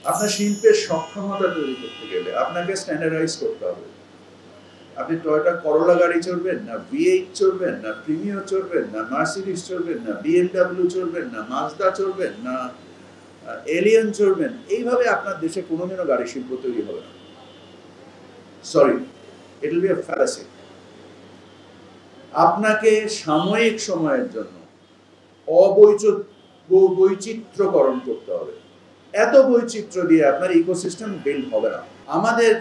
আপনার শিল্পের সক্ষমতা তৈরি করতে গেলে আপনাকে স্ট্যান্ডার্ডাইজ করতে হবে। আপনি টয়োটা করোলা গাড়ি চড়বেন না, V8 চড়বেন না, প্রিমিও চড়বেন না, মার্সিডিজ চড়বেন না, BMW চড়বেন না, মাজদা চড়বেন না, এলিয়ন চড়বেন, এইভাবে আপনার দেশে কোনোদিনও গাড়ি শিল্প তৈরি হবে না। Sorry, it will be a fallacy. আপনাকে সাময়িক সময়ের জন্য বৈচিত্র্যকরণ করতে হবে। এত বৈচিত্র্য দিয়ে আপনার ইকোসিস্টেম বিল্ড হবে না। আমাদের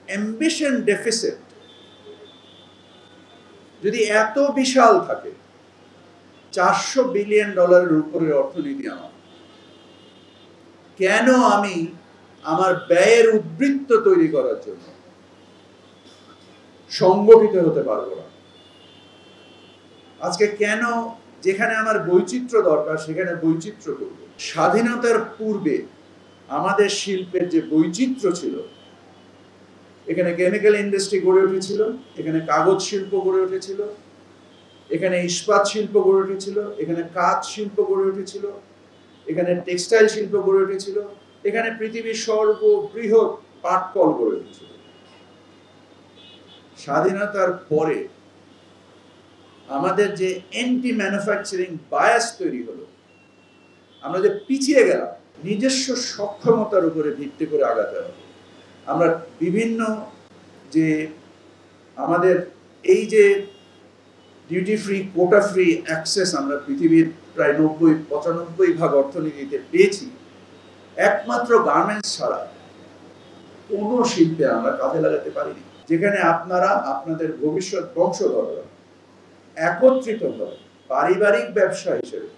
অ্যাম্বিশন ডেফিসিট যদি এত বিশাল থাকে, $400 বিলিয়ন উপরের অর্থনীতি আমার, কেন আমি আমার ব্যয়ের উদ্বৃত্ত তৈরি করার জন্য সংগঠিত হতে পারবো না? আজকে কেন যেখানে আমার বৈচিত্র্য দরকার সেখানে বৈচিত্র্য করব? স্বাধীনতার পূর্বে আমাদের শিল্পের যে বৈচিত্র্য ছিল, এখানে কেমিক্যাল ইন্ডাস্ট্রি গড়ে উঠেছিল, এখানে কাগজ শিল্প গড়ে উঠেছিল, এখানে ইস্পাত শিল্প গড়ে উঠেছিল, এখানে কাঁচ শিল্প গড়ে উঠেছিল, এখানে টেক্সটাইল শিল্প গড়ে উঠেছিল, এখানে পৃথিবীর সর্ববৃহৎ পাটকল গড়ে উঠেছিল। স্বাধীনতার পরে আমাদের যে অ্যান্টি ম্যানুফ্যাকচারিং বায়াস তৈরি হলো, আমরা যে পিছিয়ে গেলাম, নিজস্ব সক্ষমতার উপরে ভিত্তি করে আগাতে হবে। আমরা বিভিন্ন যে আমাদের এই যে duty free, quota free access আমরা পৃথিবীর প্রায় 90-95% অর্থনীতিতে পেয়েছি, একমাত্র গার্মেন্টস ছাড়া কোনো শিল্পে আমরা কাজে লাগাতে পারিনি। যেখানে আপনারা আপনাদের ভবিষ্যৎ বংশধররা একত্রিত হবে পারিবারিক ব্যবসা হিসেবে,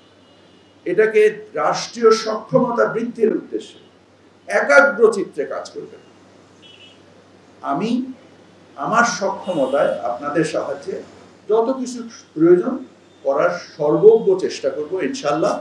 এটাকে রাষ্ট্রীয় সক্ষমতা বৃদ্ধির উদ্দেশ্যে একাগ্রচিত্তে কাজ করবেন। আমি আমার সক্ষমতায় আপনাদের সাহায্যে যত কিছু প্রয়োজন করার সর্বোচ্চ চেষ্টা করব, ইনশাআল্লাহ।